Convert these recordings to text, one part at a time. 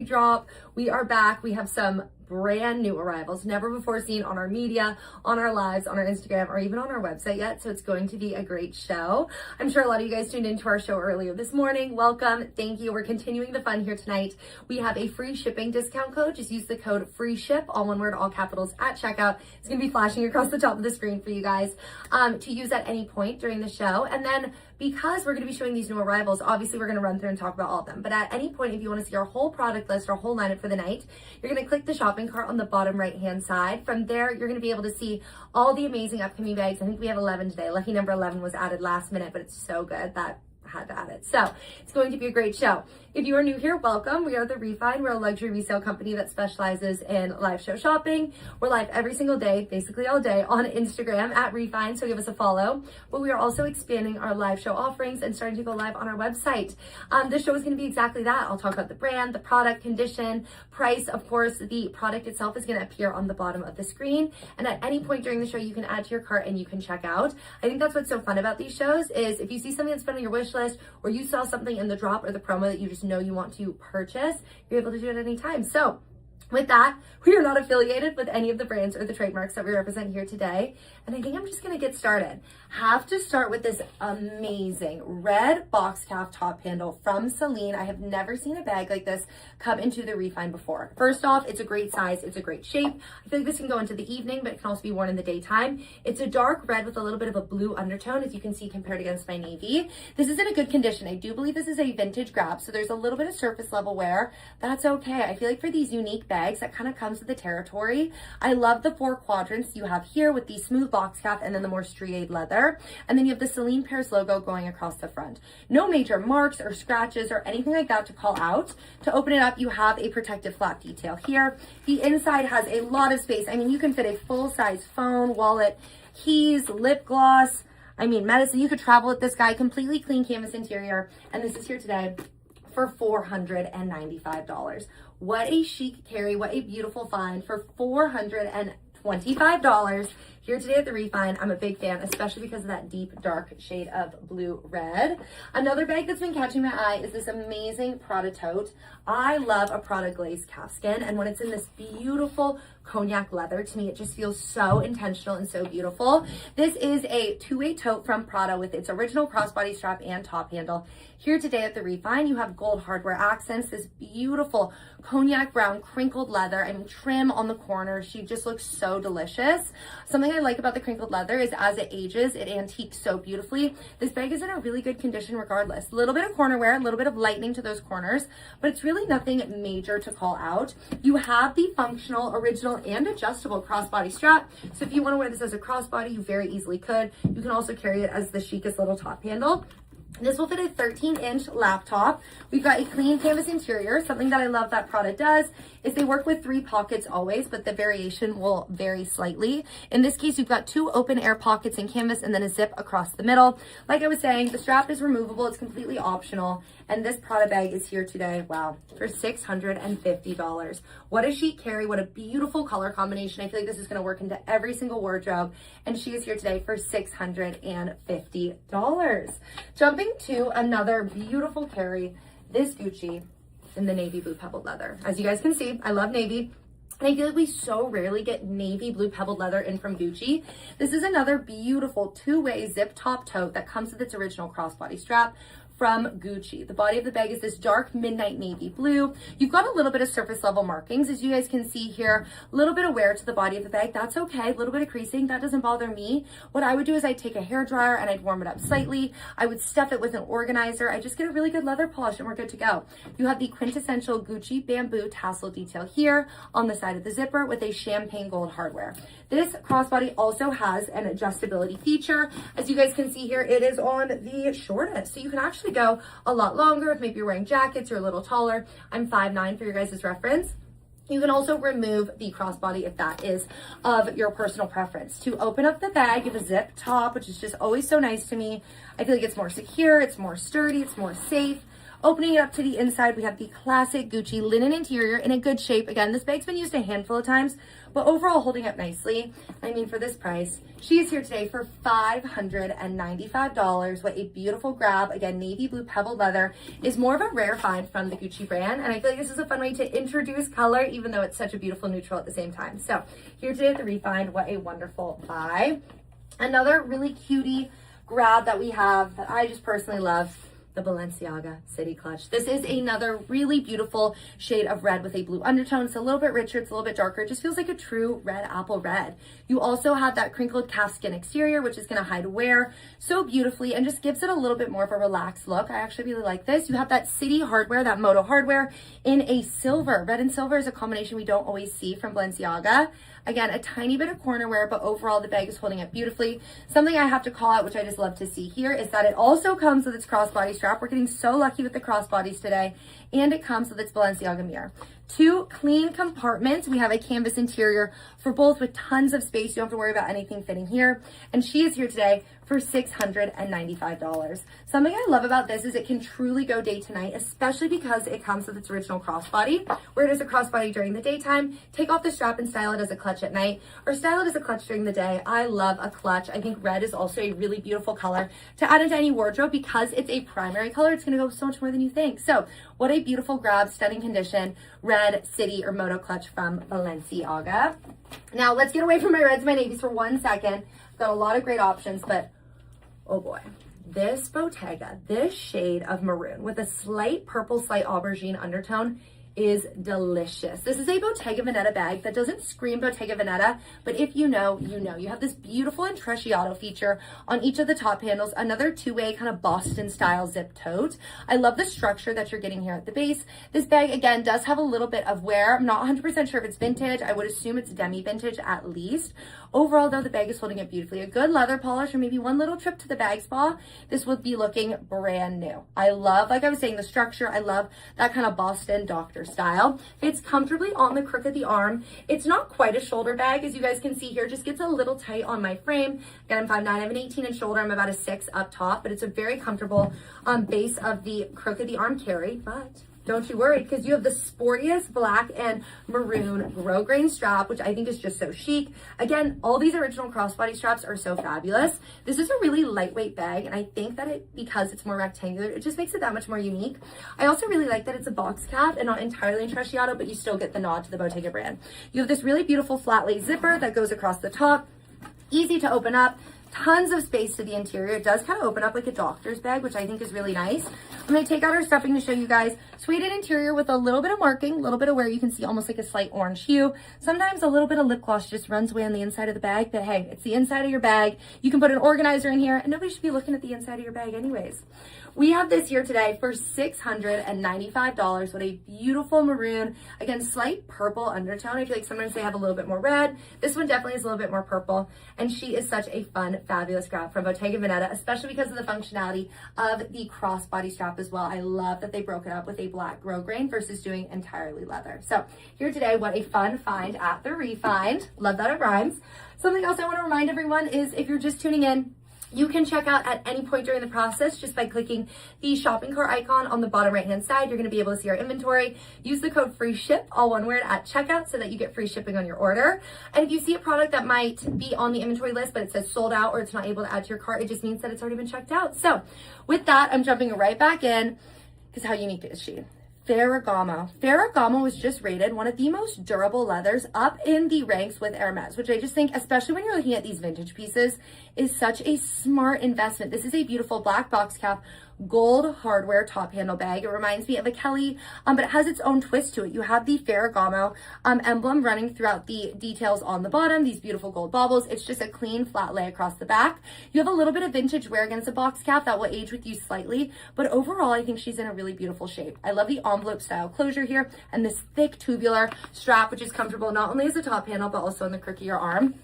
drop. We are back. We have some brand new arrivals, never before seen on our media, on our lives, on our Instagram, or even on our website yet. So it's going to be a great show. I'm sure a lot of you guys tuned into our show earlier this morning. Welcome. Thank you. We're continuing the fun here tonight. We have a free shipping discount code. Just use the code FREESHIP, all one word, all capitals, at checkout. It's going to be flashing across the top of the screen for you guys to use at any point during the show. And then because we're going to be showing these new arrivals, obviously we're going to run through and talk about all of them. But at any point, if you want to see our whole product list, our whole lineup for the night, you're going to click the shopping cart on the bottom right-hand side. From there, you're going to be able to see all the amazing upcoming bags. I think we have 11 today. Lucky number 11 was added last minute, but it's so good that I had to add it. So it's going to be a great show. If you are new here, welcome. We are The Refine. We're a luxury resale company that specializes in live show shopping. We're live every single day, basically all day, on Instagram at Refine, so give us a follow. But we are also expanding our live show offerings and starting to go live on our website. This show is going to be exactly that. I'll talk about the brand, the product, condition, price. Of course, the product itself is going to appear on the bottom of the screen. And at any point during the show, you can add to your cart and you can check out. I think that's what's so fun about these shows is if you see something that's been on your wish list or you saw something in the drop or the promo that you just know you want to purchase, you're able to do it at any time. So with that, we are not affiliated with any of the brands or the trademarks that we represent here today. And I think I'm just going to get started. Have to start with this amazing red box calf top handle from Celine. I have never seen a bag like this come into the Refine before. First off, it's a great size. It's a great shape. I feel like this can go into the evening, but it can also be worn in the daytime. It's a dark red with a little bit of a blue undertone, as you can see compared against my navy. This is in a good condition. I do believe this is a vintage grab, so there's a little bit of surface level wear. That's okay. I feel like for these unique bags, that kind of comes with the territory. I love the 4 quadrants you have here with the smooth box calf and then the more striated leather. And then you have the Celine Pairs logo going across the front. No major marks or scratches or anything like that to call out. To open it up, you have a protective flap detail here. The inside has a lot of space. I mean, you can fit a full-size phone, wallet, keys, lip gloss. I mean, medicine. You could travel with this guy. Completely clean canvas interior. And this is here today for $495. What a chic carry, what a beautiful find for $425 here today at the Refine. I'm a big fan, especially because of that deep, dark shade of blue red. Another bag that's been catching my eye is this amazing Prada tote. I love a Prada glaze calfskin, and when it's in this beautiful cognac leather, to me, it just feels so intentional and so beautiful. This is a two-way tote from Prada with its original crossbody strap and top handle. Here today at the Refine, you have gold hardware accents, this beautiful cognac brown crinkled leather. I mean, trim on the corner. She just looks so delicious. Something I like about the crinkled leather is as it ages, it antiques so beautifully. This bag is in a really good condition regardless. A little bit of corner wear, a little bit of lightening to those corners, but it's really nothing major to call out. You have the functional, original, and adjustable crossbody strap. So if you want to wear this as a crossbody, you very easily could. You can also carry it as the chicest little top handle. This will fit a 13-inch laptop. We've got a clean canvas interior. Something that I love that Prada does is they work with 3 pockets always, but the variation will vary slightly. In this case, you've got 2 open air pockets in canvas and then a zip across the middle. Like I was saying, the strap is removable. It's completely optional. And this Prada bag is here today, wow, for $650. What a chic carry. What a beautiful color combination. I feel like this is going to work into every single wardrobe. And she is here today for $650. Jumping to another beautiful carry, this Gucci in the navy blue pebbled leather. As you guys can see, I love navy. And I feel like we so rarely get navy blue pebbled leather in from Gucci. This is another beautiful 2-way zip top tote that comes with its original crossbody strap from Gucci. The body of the bag is this dark midnight navy blue. You've got a little bit of surface level markings, as you guys can see here. A little bit of wear to the body of the bag. That's okay. A little bit of creasing. That doesn't bother me. What I would do is I'd take a hairdryer and I'd warm it up slightly. I would stuff it with an organizer. I just get a really good leather polish and we're good to go. You have the quintessential Gucci bamboo tassel detail here on the side of the zipper with a champagne gold hardware. This crossbody also has an adjustability feature. As you guys can see here, it is on the shortest. So you can actually go a lot longer if maybe you're wearing jackets, you're a little taller. I'm 5'9" for your guys' reference. You can also remove the crossbody if that is of your personal preference. To open up the bag, you have a zip top, which is just always so nice to me. I feel like it's more secure, it's more sturdy, it's more safe. Opening it up to the inside, we have the classic Gucci linen interior in a good shape. Again, this bag's been used a handful of times, but overall holding up nicely. I mean, for this price, she is here today for $595. What a beautiful grab. Again, navy blue pebbled leather is more of a rare find from the Gucci brand. And I feel like this is a fun way to introduce color, even though it's such a beautiful neutral at the same time. So here today at the Refind, what a wonderful buy. Another really cutie grab that we have that I just personally love, the Balenciaga City Clutch. This is another really beautiful shade of red with a blue undertone. It's a little bit richer, it's a little bit darker. It just feels like a true red apple red. You also have that crinkled calfskin exterior, which is gonna hide wear so beautifully and just gives it a little bit more of a relaxed look. I actually really like this. You have that city hardware, that moto hardware in a silver. Red and silver is a combination we don't always see from Balenciaga. Again, a tiny bit of corner wear, but overall the bag is holding up beautifully. Something I have to call out, which I just love to see here, is that it also comes with its crossbody strap. We're getting so lucky with the crossbodies today. And it comes with its Balenciaga mirror. 2 clean compartments. We have a canvas interior for both with tons of space. You don't have to worry about anything fitting here. And she is here today for $695. Something I love about this is it can truly go day to night, especially because it comes with its original crossbody, where it is a crossbody during the daytime. Take off the strap and style it as a clutch at night, or style it as a clutch during the day. I love a clutch. I think red is also a really beautiful color to add into any wardrobe because it's a primary color. It's gonna go so much more than you think. So what a beautiful grab, stunning condition, red city or moto clutch from Balenciaga. Now let's get away from my reds and my navies for 1 second. Got a lot of great options, but oh boy, this Bottega, this shade of maroon with a slight purple, slight aubergine undertone is delicious. This is a Bottega Veneta bag that doesn't scream Bottega Veneta, but if you know, you know. You have this beautiful intrecciato feature on each of the top handles, another 2-way kind of Boston style zip tote. I love the structure that you're getting here at the base. This bag, again, does have a little bit of wear. I'm not 100% sure if it's vintage. I would assume it's demi-vintage at least. Overall, though, the bag is holding it beautifully. A good leather polish or maybe one little trip to the bag spa, this would be looking brand new. I love, like I was saying, the structure. I love that kind of Boston doctor style. Fits comfortably on the crook of the arm. It's not quite a shoulder bag, as you guys can see here. Just gets a little tight on my frame. Again, I'm 5'9", I have an 18-inch shoulder. I'm about a 6 up top, but it's a very comfortable base of the crook of the arm carry. But don't you worry, because you have the sportiest black and maroon grosgrain strap, which I think is just so chic. Again, all these original crossbody straps are so fabulous. This is a really lightweight bag, and I think that because it's more rectangular, it just makes it that much more unique. I also really like that it's a box cap and not entirely intrecciato, but you still get the nod to the Bottega brand. You have this really beautiful flat lace zipper that goes across the top, easy to open up. Tons of space to the interior. It does kind of open up like a doctor's bag, which I think is really nice. I'm going to take out our stuffing to show you guys. Suede interior with a little bit of marking, a little bit of where you can see almost like a slight orange hue. Sometimes a little bit of lip gloss just runs away on the inside of the bag, but hey, it's the inside of your bag. You can put an organizer in here, and nobody should be looking at the inside of your bag anyways. We have this here today for $695. What a beautiful maroon. Again, slight purple undertone. I feel like sometimes they have a little bit more red. This one definitely is a little bit more purple. And she is such a fun, fabulous grab from Bottega Veneta, especially because of the functionality of the crossbody strap as well. I love that they broke it up with a black grosgrain versus doing entirely leather. So here today, what a fun find at the Refind. Love that it rhymes. Something else I want to remind everyone is if you're just tuning in, you can check out at any point during the process just by clicking the shopping cart icon on the bottom right hand side. You're going to be able to see our inventory. Use the code FREESHIP, all one word, at checkout so that you get free shipping on your order. And if you see a product that might be on the inventory list but it says sold out or it's not able to add to your cart, it just means that it's already been checked out. So with that, I'm jumping right back in because how unique is she? Ferragamo. Ferragamo was just rated one of the most durable leathers up in the ranks with Hermes, which I just think, especially when you're looking at these vintage pieces, is such a smart investment. This is a beautiful black box cap, gold hardware top handle bag. It reminds me of a Kelly, but it has its own twist to it. You have the Ferragamo emblem running throughout the details on the bottom, these beautiful gold baubles. It's just a clean flat lay across the back. You have a little bit of vintage wear against a box cap that will age with you slightly, but overall I think she's in a really beautiful shape. I love the envelope style closure here and this thick tubular strap, which is comfortable not only as a top handle but also in the crook of your arm.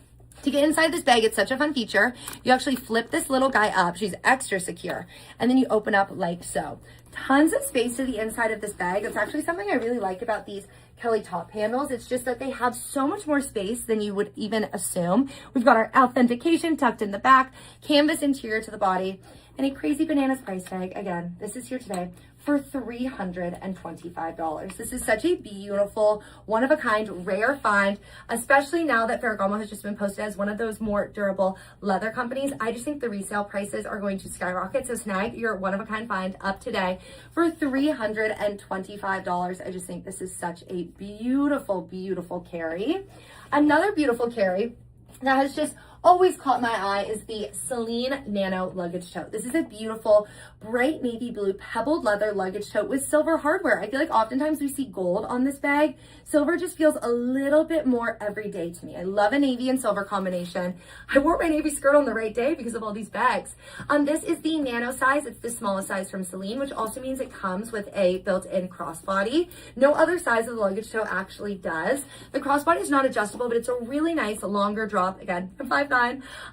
To get inside this bag, it's such a fun feature. You actually flip this little guy up. She's extra secure. And then you open up like so. Tons of space to the inside of this bag. It's actually something I really like about these Kelly top handles. It's just that they have so much more space than you would even assume. We've got our authentication tucked in the back, canvas interior to the body, and a crazy bananas price tag. Again, this is here today for $325. This is such a beautiful, one-of-a-kind, rare find, especially now that Ferragamo has just been posted as one of those more durable leather companies. I just think the resale prices are going to skyrocket. So snag your one-of-a-kind find up today for $325. I just think this is such a beautiful, beautiful carry. Another beautiful carry that has just always caught my eye is the Celine Nano luggage tote. This is a beautiful bright navy blue pebbled leather luggage tote with silver hardware. I feel like oftentimes we see gold on this bag. Silver just feels a little bit more everyday to me. I love a navy and silver combination. I wore my navy skirt on the right day because of all these bags. This is the nano size. It's the smallest size from Celine, which also means it comes with a built-in crossbody. No other size of the luggage tote actually does. The crossbody is not adjustable, but it's a really nice longer drop. Again, I'm 5'9".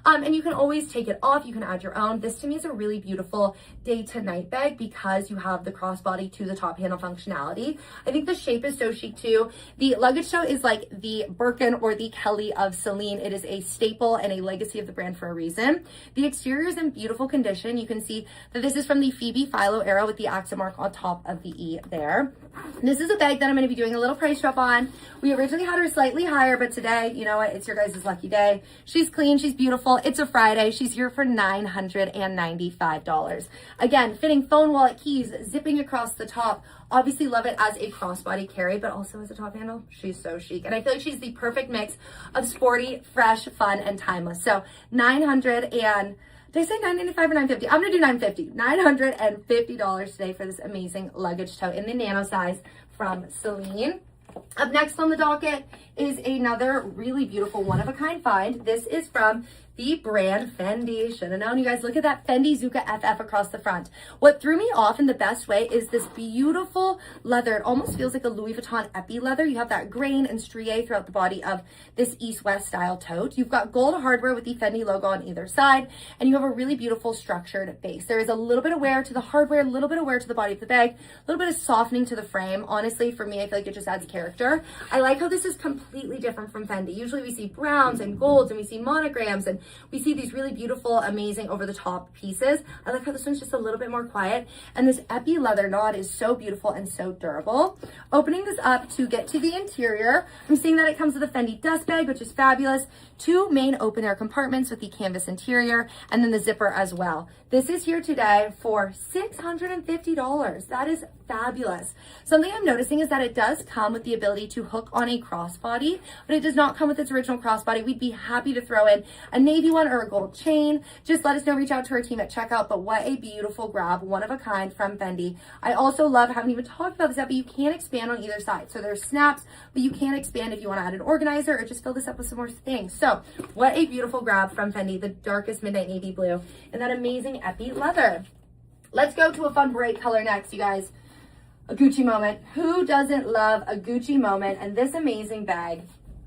And you can always take it off. You can add your own. This to me is a really beautiful day to night bag because you have the crossbody to the top handle functionality. I think the shape is so chic too. The luggage tote is like the Birkin or the Kelly of Celine. It is a staple and a legacy of the brand for a reason. The exterior is in beautiful condition. You can see that this is from the Phoebe Philo era with the accent mark on top of the E there. This is a bag that I'm going to be doing a little price drop on. We originally had her slightly higher, but today, you know what? It's your guys' lucky day. She's clean. She's beautiful. It's a Friday. She's here for $995. Again, fitting phone, wallet, keys, zipping across the top. Obviously love it as a crossbody carry, but also as a top handle. She's so chic. And I feel like she's the perfect mix of sporty, fresh, fun, and timeless. So did I say $995 or $950? I'm gonna do $950. $950 today for this amazing luggage tote in the nano size from Celine. Up next on the docket is another really beautiful one-of-a-kind find. This is from the brand Fendi. Should have known, you guys. Look at that Fendi Zucca FF across the front. What threw me off in the best way is this beautiful leather. It almost feels like a Louis Vuitton epi leather. You have that grain and strié throughout the body of this East-West style tote. You've got gold hardware with the Fendi logo on either side, and you have a really beautiful structured base. There is a little bit of wear to the hardware, a little bit of wear to the body of the bag, a little bit of softening to the frame. Honestly, for me, I feel like it just adds character. I like how this is completely different from Fendi. Usually we see browns and golds and we see monograms and we see these really beautiful, amazing over-the-top pieces. I like how this one's just a little bit more quiet. And this epi leather knot is so beautiful and so durable. Opening this up to get to the interior, I'm seeing that it comes with a Fendi dust bag, which is fabulous. Two main open air compartments with the canvas interior and then the zipper as well. This is here today for $650. That is fabulous. Something I'm noticing is that it does come with the ability to hook on a crossbody, but it does not come with its original crossbody. We'd be happy to throw in a navy one or a gold chain. Just let us know, reach out to our team at checkout, but what a beautiful grab, one of a kind from Fendi. I also love, haven't even talked about this yet, but you can expand on either side. So there's snaps, but you can expand if you want to add an organizer or just fill this up with some more things. So what a beautiful grab from Fendi, the darkest midnight navy blue and that amazing epi leather. Let's go to a fun bright color next, you guys. A Gucci moment. Who doesn't love a Gucci moment? And this amazing bag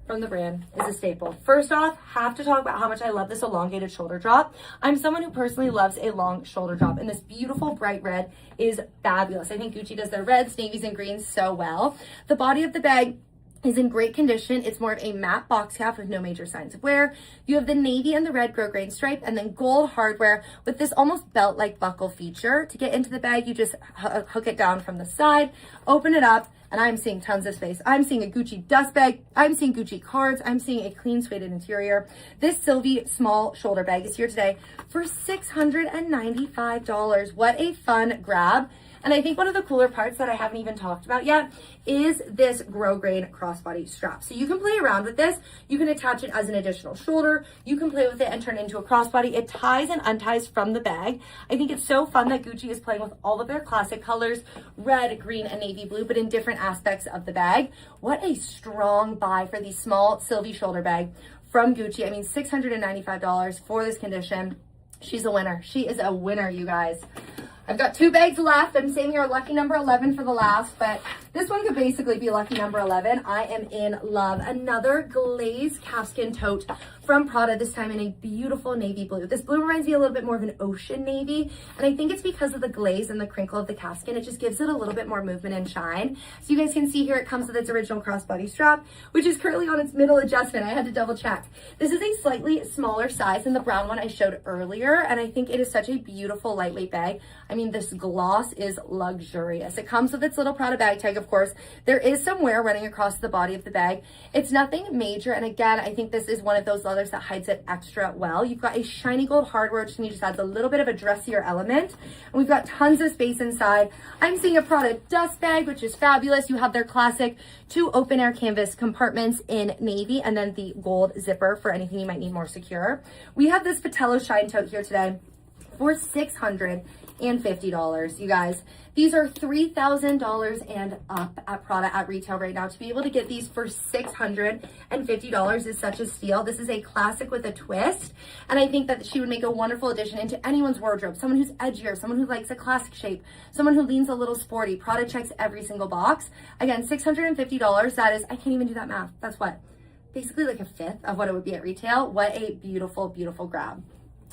from the brand is a staple. First off, have to talk about how much I love this elongated shoulder drop. I'm someone who personally loves a long shoulder drop, and this beautiful bright red is fabulous. I think Gucci does their reds, navies, and greens so well. The body of the bag is in great condition. It's more of a matte box cap with no major signs of wear. You have the navy and the red grosgrain stripe and then gold hardware with this almost belt-like buckle feature. To get into the bag, you just hook it down from the side, open it up, and I'm seeing tons of space. I'm seeing a Gucci dust bag. I'm seeing Gucci cards. I'm seeing a clean suede interior. This Sylvie small shoulder bag is here today for $695. What a fun grab. And I think one of the cooler parts that I haven't even talked about yet is this grosgrain crossbody strap. So you can play around with this. You can attach it as an additional shoulder. You can play with it and turn it into a crossbody. It ties and unties from the bag. I think it's so fun that Gucci is playing with all of their classic colors, red, green, and navy blue, but in different aspects of the bag. What a strong buy for the small Sylvie shoulder bag from Gucci. I mean, $695 for this condition. She's a winner. She is a winner, you guys. I've got two bags left. I'm saving our lucky number 11 for the last, but This one could basically be lucky number 11. I am in love. Another glazed calfskin tote from Prada, this time in a beautiful navy blue. This blue reminds me a little bit more of an ocean navy, and I think it's because of the glaze and the crinkle of the calfskin. It just gives it a little bit more movement and shine. So you guys can see here, it comes with its original crossbody strap, which is currently on its middle adjustment. I had to double check. This is a slightly smaller size than the brown one I showed earlier, and I think it is such a beautiful lightweight bag. I mean, this gloss is luxurious. It comes with its little Prada bag tag, of course. There is some wear running across the body of the bag. It's nothing major, and again, I think this is one of those leathers that hides it extra well. You've got a shiny gold hardware, which just adds a little bit of a dressier element, and we've got tons of space inside. I'm seeing a Prada dust bag, which is fabulous. You have their classic 2 open air canvas compartments in navy, and then the gold zipper for anything you might need more secure. We have this Patello Shine tote here today for $650, you guys. These are $3,000 and up at Prada at retail right now. To be able to get these for $650 is such a steal. This is a classic with a twist, and I think that she would make a wonderful addition into anyone's wardrobe. Someone who's edgier, someone who likes a classic shape, someone who leans a little sporty. Prada checks every single box. Again, $650, that is, I can't even do that math. That's what? Basically like a fifth of what it would be at retail. What a beautiful, beautiful grab.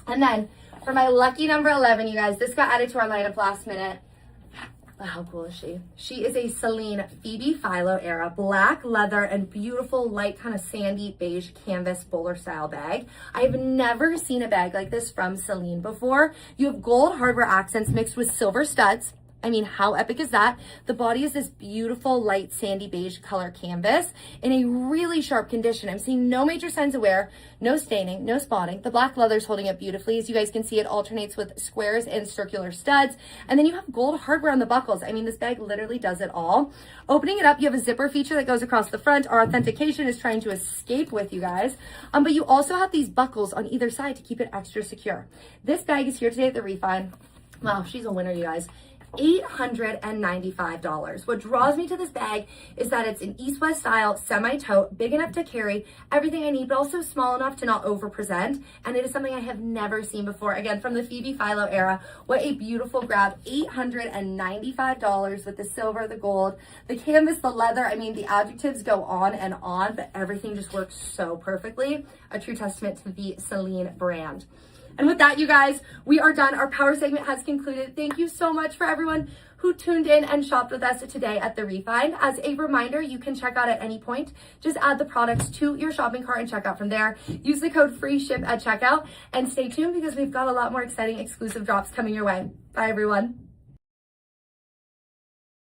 And then for my lucky number 11, you guys, this got added to our lineup last minute. Oh, how cool is she? She is a Celine Phoebe Philo era black leather and beautiful light kind of sandy beige canvas bowler style bag. I have never seen a bag like this from Celine before. You have gold hardware accents mixed with silver studs. I mean, how epic is that? The body is this beautiful light sandy beige color canvas in a really sharp condition. I'm seeing no major signs of wear, no staining, no spotting. The black leather's holding up beautifully. As you guys can see, it alternates with squares and circular studs. And then you have gold hardware on the buckles. I mean, this bag literally does it all. Opening it up, you have a zipper feature that goes across the front. Our authentication is trying to escape with you guys. But you also have these buckles on either side to keep it extra secure. This bag is here today at the Refine. Wow, she's a winner, you guys. $895. What draws me to this bag is that it's an east-west style semi-tote, big enough to carry everything I need, but also small enough to not over-present. And it is something I have never seen before. Again, from the Phoebe Philo era, what a beautiful grab. $895 with the silver, the gold, the canvas, the leather. I mean, the adjectives go on and on, but everything just works so perfectly. A true testament to the Celine brand. And with that, you guys, we are done. Our power segment has concluded. Thank you so much for everyone who tuned in and shopped with us today at the Refine. As a reminder, you can check out at any point. Just add the products to your shopping cart and check out from there. Use the code FREESHIP at checkout, and stay tuned because we've got a lot more exciting exclusive drops coming your way. Bye, everyone.